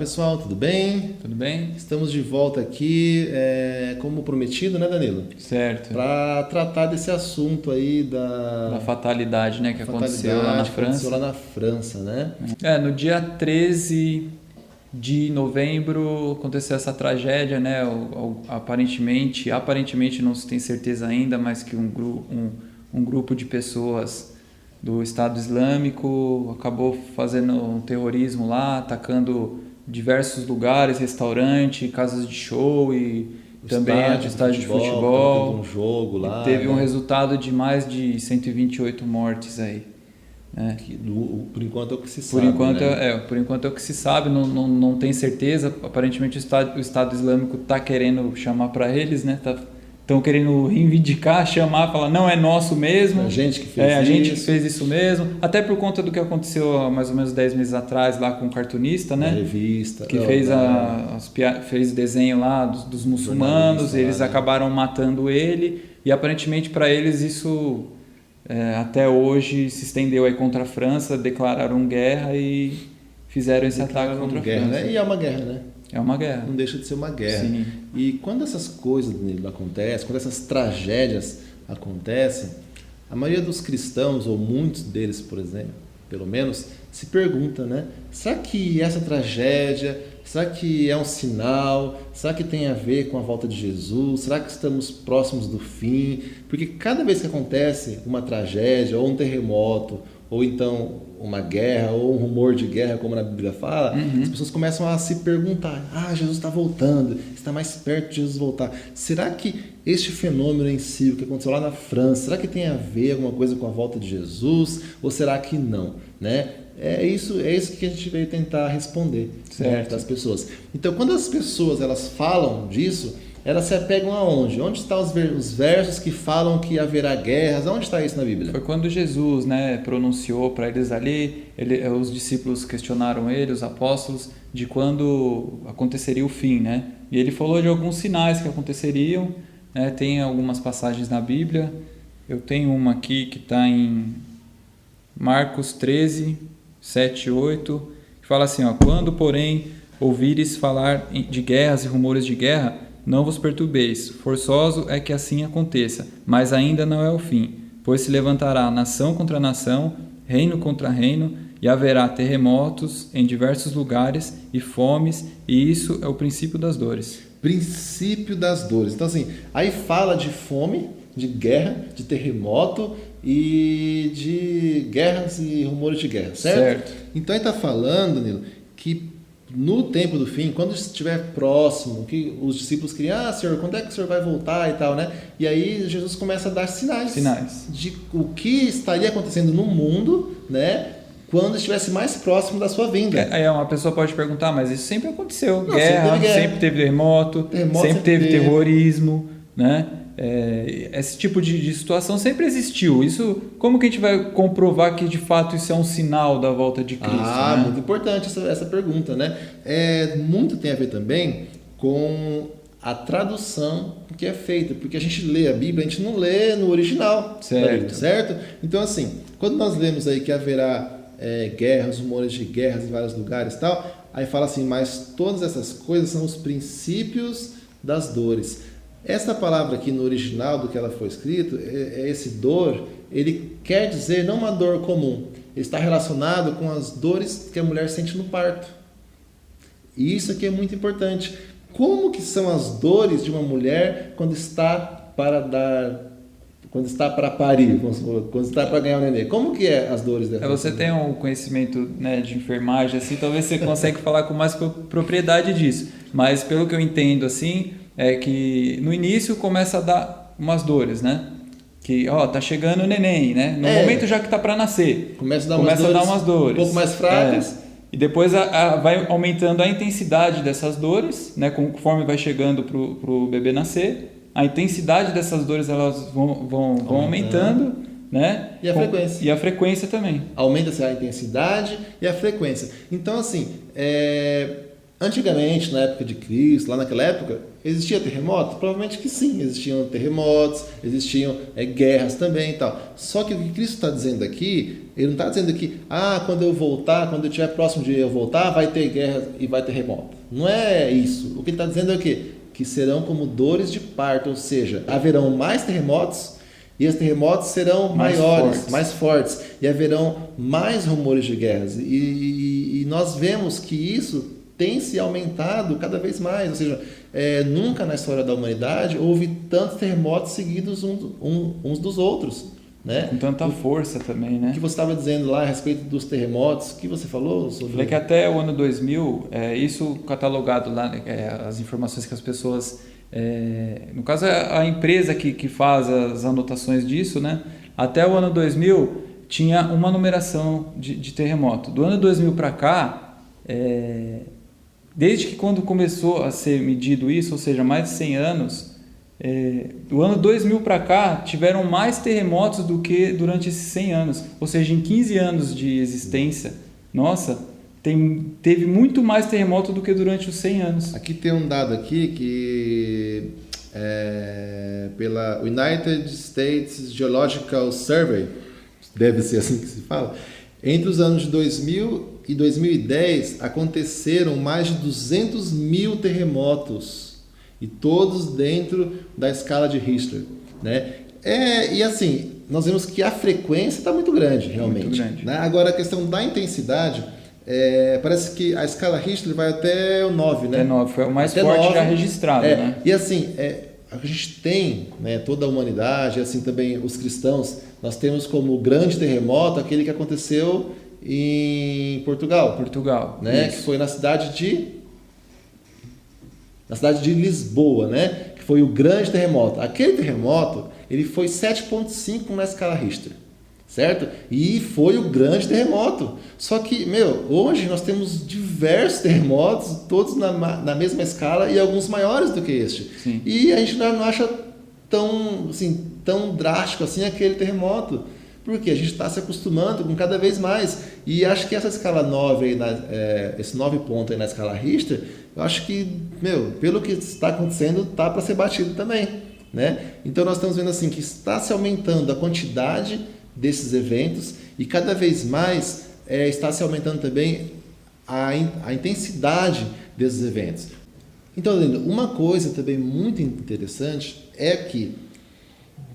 pessoal, tudo bem? Tudo bem? Estamos de volta aqui, como prometido, né, Danilo? Certo. Para tratar desse assunto aí Da fatalidade, né, que aconteceu lá na França. Aconteceu lá na França, né? No dia 13 de novembro aconteceu essa tragédia, né? Aparentemente não se tem certeza ainda, mas que um grupo de pessoas do Estado Islâmico acabou fazendo um terrorismo lá, atacando diversos lugares, restaurantes, casas de show e também estádio de futebol. Um jogo lá. Teve um resultado de mais de 128 mortes aí. Né? Por enquanto é o que se sabe. Por enquanto é o que se sabe, não tem certeza. Aparentemente o Estado Islâmico está querendo chamar para eles, né? Estão querendo reivindicar, chamar, falar, não é nosso mesmo. A gente que fez isso. A gente que fez isso mesmo. Até por conta do que aconteceu há mais ou menos 10 meses atrás lá com o cartunista, né? A revista. Que fez desenho lá dos muçulmanos, eles acabaram matando ele e aparentemente para eles isso até hoje se estendeu aí contra a França, declararam guerra e fizeram esse ataque contra a França. Né? E é uma guerra, né? É uma guerra. Não deixa de ser uma guerra. Sim. E quando essas coisas acontecem, quando essas tragédias acontecem, a maioria dos cristãos, ou muitos deles, por exemplo, pelo menos, se pergunta, né? Será que essa tragédia, será que é um sinal? Será que tem a ver com a volta de Jesus? Será que estamos próximos do fim? Porque cada vez que acontece uma tragédia, ou um terremoto, ou então uma guerra, ou um rumor de guerra, como na Bíblia fala, as pessoas começam a se perguntar, Jesus está voltando, está mais perto de Jesus voltar. Será que este fenômeno em si, o que aconteceu lá na França, será que tem a ver alguma coisa com a volta de Jesus? Ou será que não? Né? É isso que a gente veio tentar responder, né, para as pessoas. Então, quando as pessoas elas falam disso, elas se apegam aonde? Onde estão os versos que falam que haverá guerras? Onde está isso na Bíblia? Foi quando Jesus, né, pronunciou para eles ali, os discípulos questionaram ele, os apóstolos, de quando aconteceria o fim, né? E ele falou de alguns sinais que aconteceriam, né? Tem algumas passagens na Bíblia, eu tenho uma aqui que está em Marcos 13, 7 e 8, que fala assim, quando porém ouvires falar de guerras e rumores de guerra, não vos perturbeis, forçoso é que assim aconteça, mas ainda não é o fim, pois se levantará nação contra nação, reino contra reino, e haverá terremotos em diversos lugares e fomes, e isso é o princípio das dores. Princípio das dores. Então assim, aí fala de fome, de guerra, de terremoto e de guerras e rumores de guerra, certo? Então ele está falando, Nilo, que no tempo do fim, quando estiver próximo, que os discípulos queriam, Senhor, quando é que o Senhor vai voltar e tal, né? E aí Jesus começa a dar sinais de o que estaria acontecendo no mundo, né? Quando estivesse mais próximo da sua vinda. Aí uma pessoa pode perguntar, mas isso sempre aconteceu. Guerra, sempre teve terremoto, sempre teve terrorismo, né? Esse tipo de situação sempre existiu. Isso, como que a gente vai comprovar que de fato isso é um sinal da volta de Cristo? Né? Muito importante essa pergunta, né? Muito tem a ver também com a tradução que é feita, porque a gente lê a Bíblia, a gente não lê no original, certo? Então assim, quando nós lemos aí que haverá guerras, rumores de guerras em vários lugares e tal, aí fala assim, mas todas essas coisas são os princípios das dores. Essa palavra aqui no original do que ela foi escrito, esse dor, ele quer dizer não uma dor comum, ele está relacionado com as dores que a mulher sente no parto. E isso aqui é muito importante. Como que são as dores de uma mulher quando está para parir, quando está para ganhar o nenê? Como que é as dores dela? Você tem um conhecimento, né, de enfermagem, assim, talvez você consiga falar com mais propriedade disso. Mas pelo que eu entendo, assim, é que no início começa a dar umas dores, né? Que, tá chegando o neném, né? No momento já que tá para nascer. Começa a dar umas dores. Um pouco mais fracas. E depois vai aumentando a intensidade dessas dores, né? Conforme vai chegando pro bebê nascer. A intensidade dessas dores elas vão aumentando, né? E a frequência. E a frequência também. Aumenta-se a intensidade e a frequência. Então, assim, Antigamente, na época de Cristo, lá naquela época, existia terremoto? Provavelmente que sim, existiam terremotos, existiam guerras também e tal. Só que o que Cristo está dizendo aqui, ele não está dizendo que, quando eu voltar, quando eu estiver próximo de eu voltar, vai ter guerra e vai ter terremoto. Não é isso. O que ele está dizendo é o quê? Que serão como dores de parto, ou seja, haverão mais terremotos e os terremotos serão maiores, mais fortes, e haverão mais rumores de guerras. E nós vemos que isso tem se aumentado cada vez mais, ou seja, nunca na história da humanidade houve tantos terremotos seguidos uns dos outros, né? Com tanta força também, né? O que você estava dizendo lá a respeito dos terremotos, o que você falou sobre... Falei que até o ano 2000, isso catalogado lá, as informações que as pessoas... no caso, a empresa que faz as anotações disso, né? Até o ano 2000 tinha uma numeração de terremoto. Do ano 2000 para cá... Desde que quando começou a ser medido isso, ou seja, mais de 100 anos, do ano 2000 para cá, tiveram mais terremotos do que durante esses 100 anos. Ou seja, em 15 anos de existência, teve muito mais terremoto do que durante os 100 anos. Aqui tem um dado aqui que pela United States Geological Survey, deve ser assim que se fala, entre os anos de 2000 e 2010 aconteceram mais de 200 mil terremotos, e todos dentro da escala de Richter, né? E assim, nós vemos que a frequência está muito grande, realmente. Muito grande. Né? Agora, a questão da intensidade, parece que a escala Richter vai até o 9, né? Até 9, foi o mais até forte 9, já registrado, né? E assim, a gente tem, né, toda a humanidade, assim também os cristãos, nós temos como grande terremoto aquele que aconteceu em Portugal. Né? Que foi na cidade de Lisboa, né? Que foi o grande terremoto. Aquele terremoto, ele foi 7,5 na escala Richter, certo? E foi o grande terremoto. Só que, hoje nós temos diversos terremotos, todos na mesma escala e alguns maiores do que este. Sim. E a gente não acha tão drástico assim aquele terremoto. Porque a gente está se acostumando com cada vez mais. E acho que essa escala 9, aí esse 9 pontos aí na escala Richter, eu acho que, pelo que está acontecendo, está para ser batido também, né? Então nós estamos vendo assim que está se aumentando a quantidade desses eventos e cada vez mais está se aumentando também a intensidade desses eventos. Então, uma coisa também muito interessante é que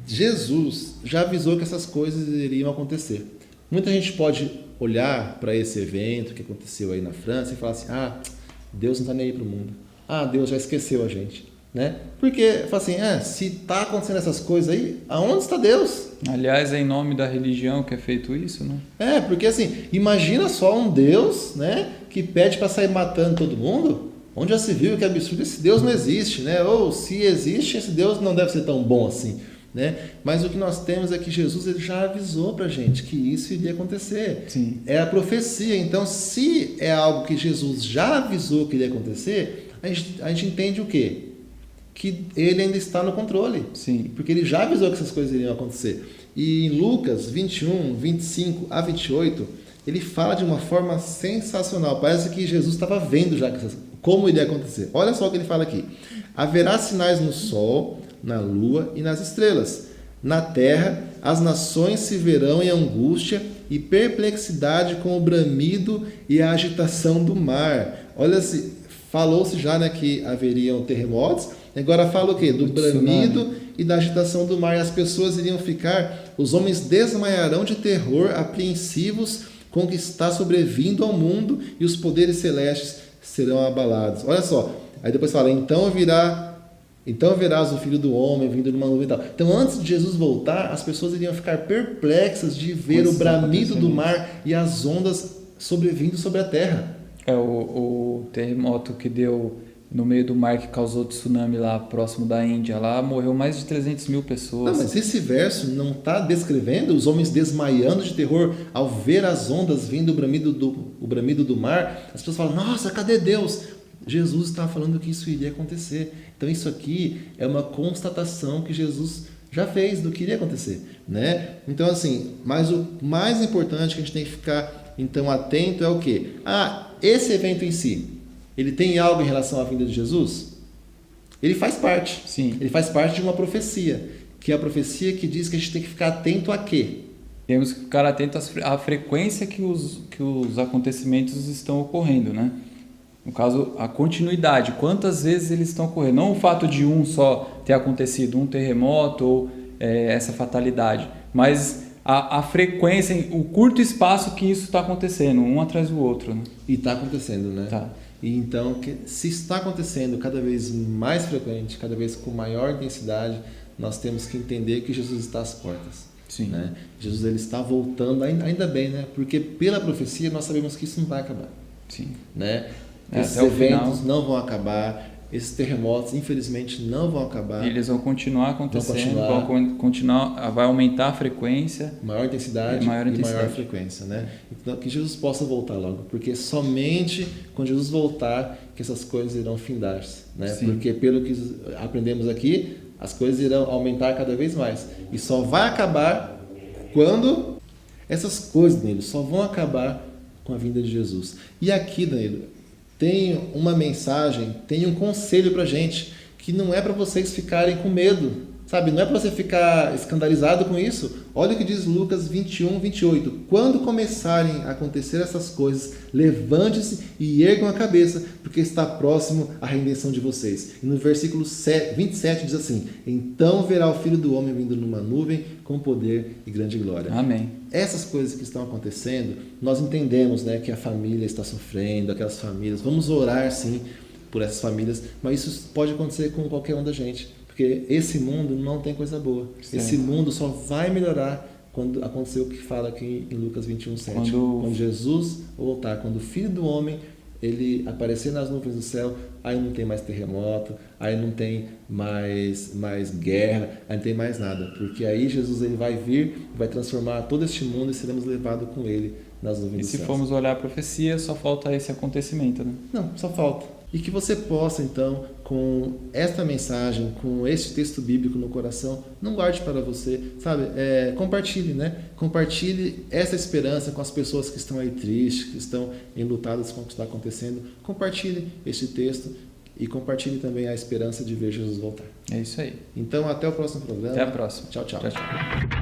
Jesus já avisou que essas coisas iriam acontecer. Muita gente pode olhar para esse evento que aconteceu aí na França e falar assim, Deus não está nem aí para o mundo. Deus já esqueceu a gente. Né? Porque, fala assim, se está acontecendo essas coisas aí, aonde está Deus? Aliás, é em nome da religião que é feito isso, né? Porque assim, imagina só um Deus, né, que pede para sair matando todo mundo. Onde já se viu que absurdo, esse Deus não existe, né? Ou se existe, esse Deus não deve ser tão bom assim. Né? Mas o que nós temos é que Jesus ele já avisou para a gente que isso iria acontecer. Sim. É a profecia. Então, se é algo que Jesus já avisou que iria acontecer, a gente entende o quê? Que ele ainda está no controle. Sim. Porque ele já avisou que essas coisas iriam acontecer. E em Lucas 21, 25 a 28, ele fala de uma forma sensacional. Parece que Jesus estava vendo já como iria acontecer. Olha só o que ele fala aqui. Haverá sinais no sol, na lua e nas estrelas. Na terra, as nações se verão em angústia e perplexidade com o bramido e a agitação do mar. Olha, falou-se já, né, que haveriam terremotos. Agora fala o quê? Do bramido e da agitação do mar. E as pessoas iriam ficar, os homens desmaiarão de terror, apreensivos com o que está sobrevindo ao mundo, e os poderes celestes serão abalados. Olha só. Aí depois fala, então verás o Filho do Homem vindo numa nuvem e tal. Então, antes de Jesus voltar, as pessoas iriam ficar perplexas de ver o bramido do mar e as ondas sobrevindo sobre a terra. O terremoto que deu no meio do mar, que causou tsunami lá próximo da Índia, lá morreu mais de 300 mil pessoas. Não, mas esse verso não está descrevendo os homens desmaiando de terror ao ver as ondas vindo o bramido do mar. As pessoas falam, nossa, cadê Deus? Jesus estava falando que isso iria acontecer. Então isso aqui é uma constatação que Jesus já fez do que iria acontecer, né? Então assim, mas o mais importante que a gente tem que ficar então atento é o quê? Esse evento em si, ele tem algo em relação à vinda de Jesus? Ele faz parte. Sim. Ele faz parte de uma profecia, que é a profecia que diz que a gente tem que ficar atento a quê? Temos que ficar atentos à frequência que os acontecimentos estão ocorrendo, né? No caso, a continuidade, quantas vezes eles estão ocorrendo. Não o fato de um só ter acontecido, um terremoto ou essa fatalidade, mas a frequência, o curto espaço que isso está acontecendo, um atrás do outro. Né? E está acontecendo, né? Tá. E então, se está acontecendo cada vez mais frequente, cada vez com maior intensidade, nós temos que entender que Jesus está às portas. Sim. Né? Jesus ele está voltando, ainda bem, né? Porque pela profecia nós sabemos que isso não vai acabar. Sim. Né? Esses até o eventos final, não vão acabar, esses terremotos infelizmente não vão acabar. eles vão continuar acontecendo, vai aumentar a frequência, maior intensidade e maior frequência, né? Então que Jesus possa voltar logo, porque somente quando Jesus voltar que essas coisas irão findar-se, né? Sim. Porque pelo que aprendemos aqui, as coisas irão aumentar cada vez mais e só vai acabar quando essas coisas, Danilo, só vão acabar com a vinda de Jesus. E aqui, Danilo, tem uma mensagem, tem um conselho pra gente, que não é para vocês ficarem com medo, sabe? Não é para você ficar escandalizado com isso. Olha o que diz Lucas 21, 28. Quando começarem a acontecer essas coisas, levante-se e ergam a cabeça, porque está próximo a redenção de vocês. E no versículo 27 diz assim, então verá o Filho do Homem vindo numa nuvem com poder e grande glória. Amém. Essas coisas que estão acontecendo, nós entendemos, né, que a família está sofrendo, aquelas famílias. Vamos orar, sim, por essas famílias, mas isso pode acontecer com qualquer um da gente, porque esse mundo não tem coisa boa. Certo. Esse mundo só vai melhorar quando acontecer o que fala aqui em Lucas 21, 7. Quando Jesus voltar, quando o Filho do Homem ele aparecer nas nuvens do céu, aí não tem mais terremoto, aí não tem mais guerra, aí não tem mais nada, porque aí Jesus ele vai vir, vai transformar todo este mundo e seremos levados com ele nas nuvens do céu. E se formos olhar a profecia, só falta esse acontecimento, né? Não, só falta. E que você possa, então, com esta mensagem, com este texto bíblico no coração, não guarde para você, sabe? Compartilhe, né? Compartilhe essa esperança com as pessoas que estão aí tristes, que estão enlutadas com o que está acontecendo. Compartilhe este texto e compartilhe também a esperança de ver Jesus voltar. É isso aí. Então, até o próximo programa. Até a próxima. Tchau, tchau. Tchau, tchau.